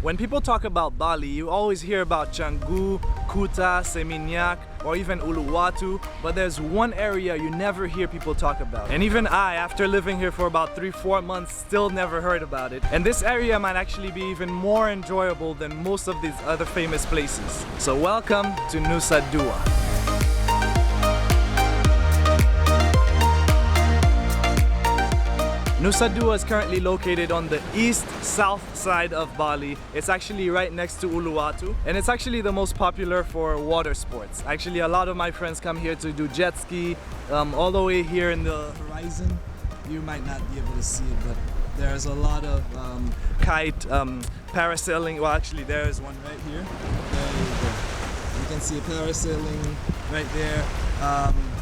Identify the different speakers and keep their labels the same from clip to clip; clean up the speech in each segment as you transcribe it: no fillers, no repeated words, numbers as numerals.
Speaker 1: When people talk about Bali, you always hear about Canggu, Kuta, Seminyak, or even Uluwatu, but there's one area you never hear people talk about. And even I, after living here for about 3-4 months, still never heard about it. And this area might actually be even more enjoyable than most of these other famous places. So welcome to Nusa Dua. Nusa Dua is currently located on the east-south side of Bali. It's actually right next to Uluwatu, and it's actually the most popular for water sports. Actually, a lot of my friends come here to do jet ski. All the way here in the horizon, you might not be able to see it, but there's a lot of kite, parasailing. Well, actually, there's one right here. There you go. You can see a parasailing right there.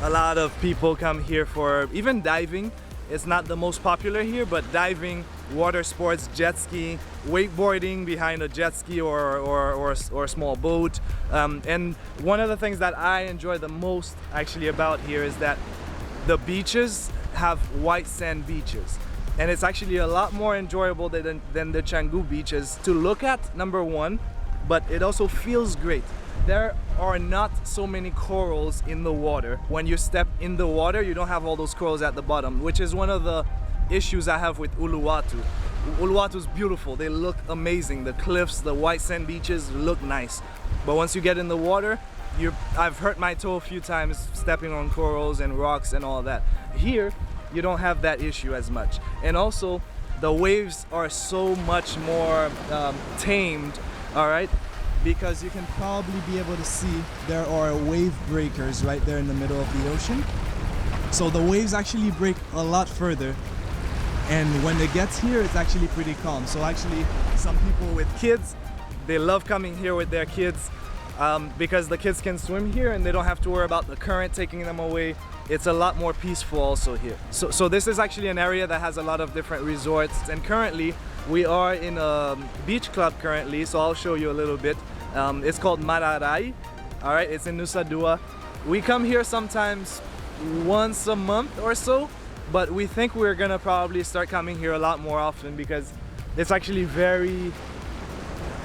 Speaker 1: A lot of people come here for even diving. It's not the most popular here, but diving, water sports, jet skiing, wakeboarding behind a jet ski or a small boat. And one of the things that I enjoy the most actually about here is that the beaches have white sand beaches. And it's actually a lot more enjoyable than the Canggu beaches to look at, number one, but it also feels great. There are not so many corals in the water. When you step in the water, you don't have all those corals at the bottom, which is one of the issues I have with Uluwatu. Uluwatu is beautiful. They look amazing. The cliffs, the white sand beaches look nice. But once you get in the water, I've hurt my toe a few times stepping on corals and rocks and all that. Here, you don't have that issue as much. And also, the waves are so much more tamed, all right? Because you can probably be able to see there are wave breakers right there in the middle of the ocean. So the waves actually break a lot further, and when it gets here, it's actually pretty calm. So actually, some people with kids, they love coming here with their kids because the kids can swim here and they don't have to worry about the current taking them away. It's a lot more peaceful also here. So this is actually an area that has a lot of different resorts, and currently we are in a beach club currently, so I'll show you a little bit. It's called Mararai. All right, it's in Nusa Dua. We come here sometimes once a month or so, but we think we're gonna probably start coming here a lot more often because it's actually very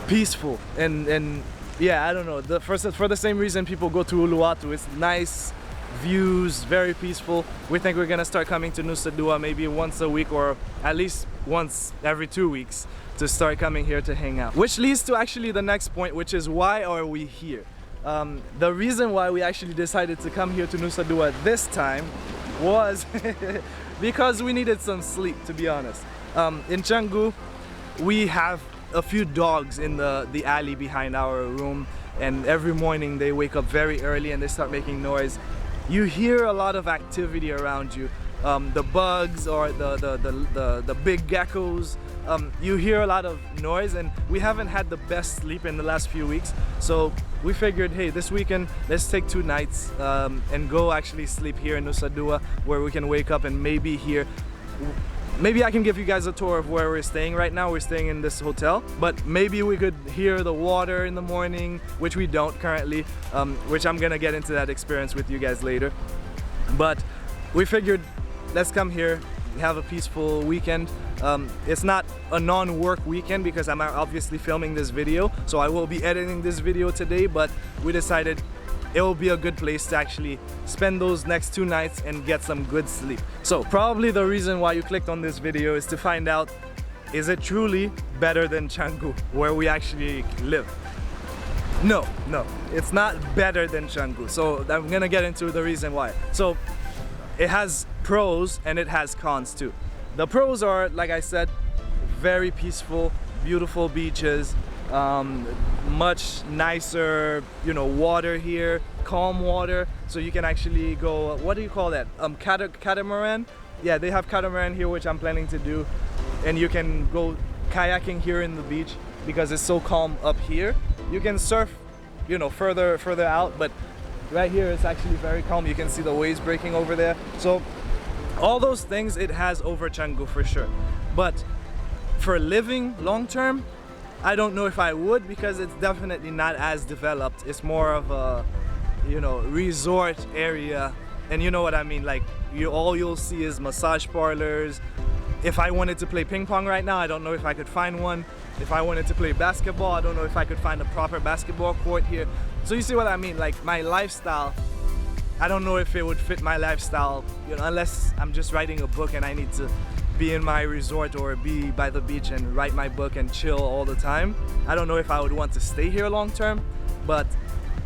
Speaker 1: peaceful and yeah, I don't know. For the same reason people go to Uluwatu. It's nice views, very peaceful. We think we're gonna start coming to Nusa Dua maybe once a week or at least once every 2 weeks to start coming here to hang out. Which leads to actually the next point, which is why are we here? The reason why we actually decided to come here to Nusa Dua this time was because we needed some sleep, to be honest. In Canggu, we have a few dogs in the alley behind our room, and every morning they wake up very early and they start making noise. You hear a lot of activity around you. The bugs or the big geckos. You hear a lot of noise, and we haven't had the best sleep in the last few weeks. So we figured, hey, this weekend, let's take 2 nights and go actually sleep here in Nusa Dua, where we can wake up and maybe hear. Maybe I can give you guys a tour of where we're staying right now. We're staying in this hotel, but maybe we could hear the water in the morning, which we don't currently, which I'm gonna get into that experience with you guys later. But we figured, let's come here, have a peaceful weekend. It's not a non-work weekend because I'm obviously filming this video, so I will be editing this video today, but we decided it will be a good place to actually spend those next 2 nights and get some good sleep. So probably the reason why you clicked on this video is to find out, is it truly better than Canggu, where we actually live? No, it's not better than Canggu. So I'm gonna get into the reason why. So it has pros and it has cons too. The pros are, like I said, very peaceful, beautiful beaches, much nicer, you know, water here, calm water, so you can actually go, what do you call that? Catamaran? Yeah, they have catamaran here, which I'm planning to do, and you can go kayaking here in the beach because it's so calm up here. You can surf, you know, further out, but right here it's actually very calm. You can see the waves breaking over there. So all those things it has over Canggu for sure. But for living long term, I don't know if I would, because it's definitely not as developed. It's more of a, you know, resort area, and you know what I mean, like all you'll see is massage parlors, If I wanted to play ping pong right now, I don't know if I could find one. If I wanted to play basketball, I don't know if I could find a proper basketball court here. So you see what I mean? Like my lifestyle, I don't know if it would fit my lifestyle, you know, unless I'm just writing a book and I need to be in my resort or be by the beach and write my book and chill all the time. I don't know if I would want to stay here long term, but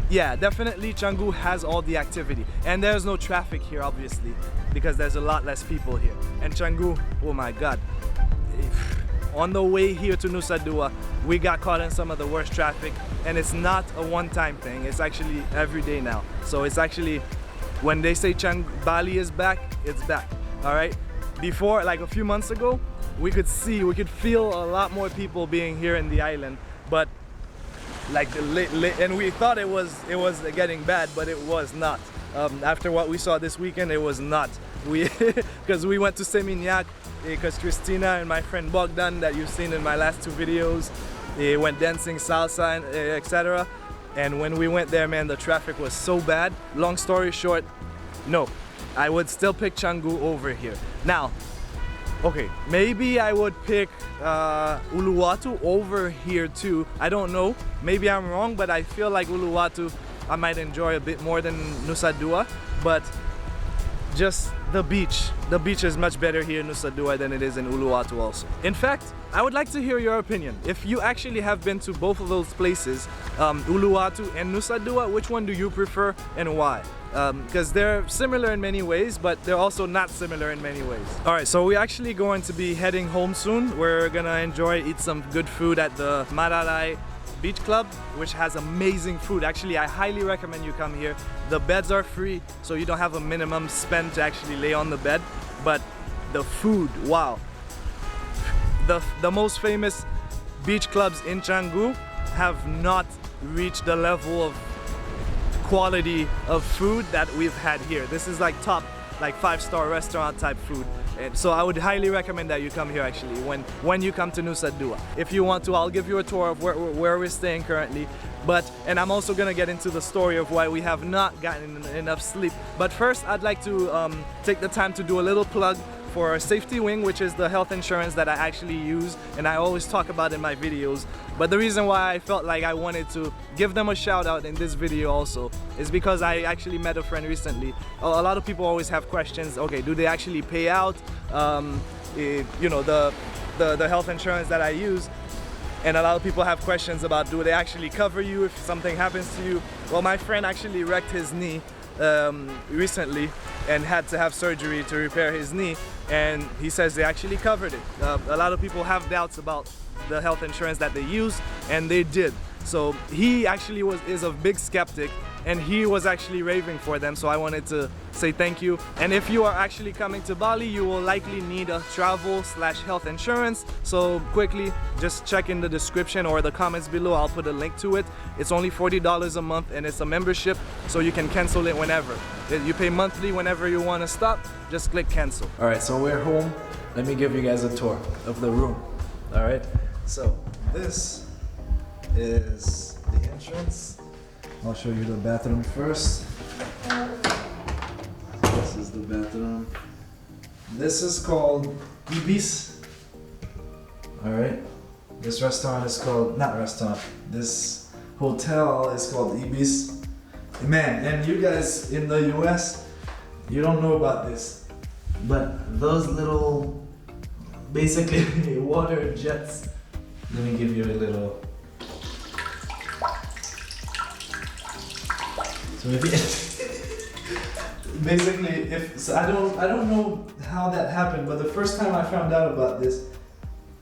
Speaker 1: yeah, definitely Canggu has all the activity. And there's no traffic here, obviously, because there's a lot less people here. And Canggu, oh my God. On the way here to Nusa Dua, we got caught in some of the worst traffic, and it's not a one-time thing. It's actually every day now. So it's actually, when they say Bali is back, it's back, all right? Before, like a few months ago, we could feel a lot more people being here in the island, but like and we thought it was getting bad, but it was not. After what we saw this weekend, it was not. Because we went to Seminyak, because Christina and my friend Bogdan, that you've seen in my last two videos, went dancing salsa and etc. And when we went there, man, the traffic was so bad. Long story short, no, I would still pick Canggu over here. Now, okay, maybe I would pick Uluwatu over here too. I don't know, maybe I'm wrong, but I feel like Uluwatu I might enjoy a bit more than Nusa Dua, but just the beach is much better here in Nusa Dua than it is in Uluwatu also. In fact, I would like to hear your opinion. If you actually have been to both of those places, Uluwatu and Nusa Dua, which one do you prefer and why? Because they're similar in many ways, but they're also not similar in many ways. Alright, so we're actually going to be heading home soon. We're gonna eat some good food at the Maralai Beach Club, which has amazing food. Actually, I highly recommend you come here. The beds are free, so you don't have a minimum spend to actually lay on the bed, but the food, wow. The most famous beach clubs in Canggu have not reached the level of quality of food that we've had here. This is like top, like 5-star restaurant type food. And so I would highly recommend that you come here actually when you come to Nusa Dua. If you want to, I'll give you a tour of where we're staying currently. And I'm also gonna get into the story of why we have not gotten enough sleep. But first, I'd like to take the time to do a little plug for Safety Wing, which is the health insurance that I actually use and I always talk about in my videos. But the reason why I felt like I wanted to give them a shout out in this video also is because I actually met a friend recently. A lot of people always have questions, okay, do they actually pay out you know, the health insurance that I use? And a lot of people have questions about, do they actually cover you if something happens to you? Well, my friend actually wrecked his knee recently and had to have surgery to repair his knee, and he says they actually covered it. A lot of people have doubts about the health insurance that they use, and they did. So he actually is a big skeptic, and he was actually raving for them, so I wanted to say thank you. And if you are actually coming to Bali, you will likely need a travel/health insurance, so quickly just check in the description or the comments below. I'll put a link to it. It's only $40 a month, and it's a membership, so you can cancel it whenever. You pay monthly whenever you want to stop, just click cancel. Alright, so we're home. Let me give you guys a tour of the room. Alright, so this is the entrance. I'll show you the bathroom first. This is the bathroom. This is called Ibis. Alright. This restaurant is called, not restaurant, this hotel is called Ibis. Man, and you guys in the US, you don't know about this, but those little, basically water jets. Let me give you a little. So basically, I don't know how that happened, but the first time I found out about this,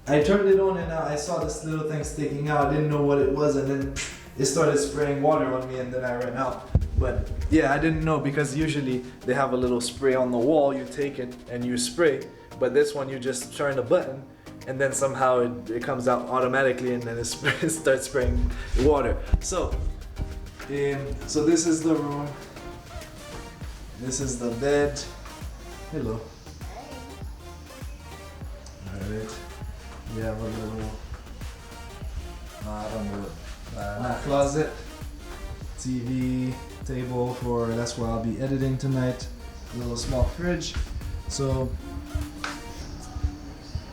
Speaker 1: I turned it on and I saw this little thing sticking out. I didn't know what it was, and then it started spraying water on me, and then I ran out. But yeah, I didn't know, because usually they have a little spray on the wall. You take it and you spray, but this one you just turn the button, and then somehow it comes out automatically, and then it starts spraying water. So this is the room. This is the bed. Hello. Alright. We have a little, I don't know, closet, TV, table for, that's where I'll be editing tonight. A little small fridge. So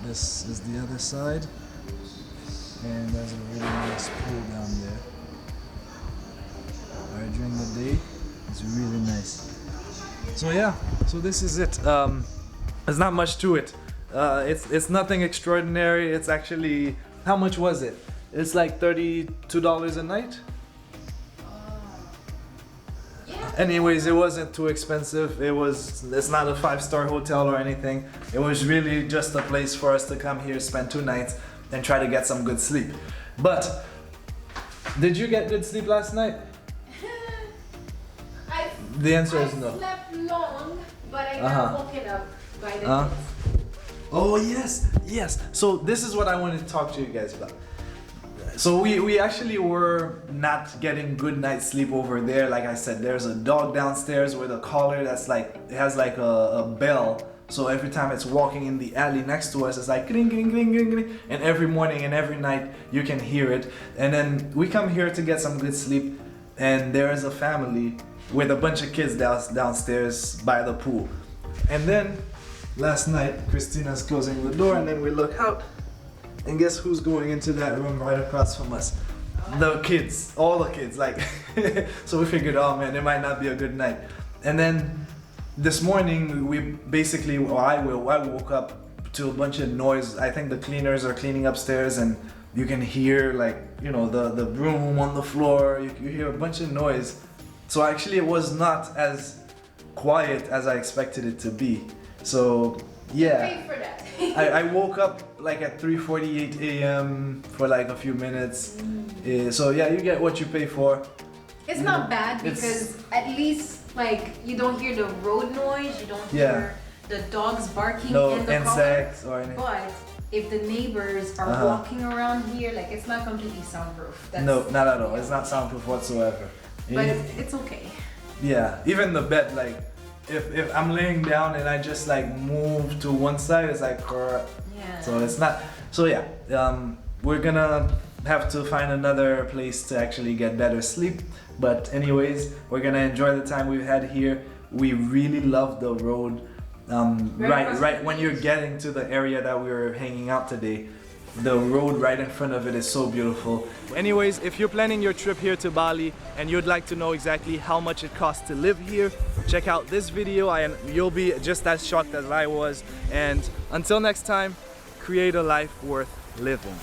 Speaker 1: This is the other side, and there's a really nice pool down there. Alright, during the day, it's really nice. So yeah, so this is it. There's not much to it. It's nothing extraordinary. It's actually, how much was it? It's like $32 a night. Anyways, it wasn't too expensive. It's not a 5-star hotel or anything. It was really just a place for us to come here, spend 2 nights, and try to get some good sleep. But did you get good sleep last night? The answer is no.
Speaker 2: I slept long, but I got woken up by the kids.
Speaker 1: Oh yes, yes. So this is what I wanted to talk to you guys about. So we actually were not getting good night's sleep over there. Like I said, there's a dog downstairs with a collar that's like, it has like a bell. So every time it's walking in the alley next to us, it's like gring, gring, gring, gring, gring. And every morning and every night you can hear it. And then we come here to get some good sleep, and there is a family with a bunch of kids downstairs by the pool. And then last night, Christina's closing the door, and then we look out. And guess who's going into that room right across from us? The kids, all the kids, like. So we figured, oh man, it might not be a good night. And then this morning, we basically, I woke up to a bunch of noise. I think the cleaners are cleaning upstairs, and you can hear, like, you know, the broom on the floor. You hear a bunch of noise. So actually, it was not as quiet as I expected it to be. So yeah.
Speaker 2: Pay for that.
Speaker 1: I woke up like at 3:48 a.m. for like a few minutes. So yeah, you get what you pay for.
Speaker 2: It's not bad because at least like you don't hear the road noise, you don't hear the dogs barking in the
Speaker 1: insects
Speaker 2: car.
Speaker 1: or anything.
Speaker 2: But if the neighbors are walking around here, like it's not completely soundproof.
Speaker 1: No, not at all. It's not soundproof whatsoever.
Speaker 2: But it's okay.
Speaker 1: Yeah, even the bed, like if I'm laying down and I just like move to one side, it's like so it's not. So yeah, we're gonna have to find another place to actually get better sleep. But anyways, we're gonna enjoy the time we've had here. We really love the road. Right when you're getting to the area that we were hanging out today, the road right in front of it is so beautiful. Anyways, if you're planning your trip here to Bali and you'd like to know exactly how much it costs to live here, check out this video and you'll be just as shocked as I was. And until next time, create a life worth living.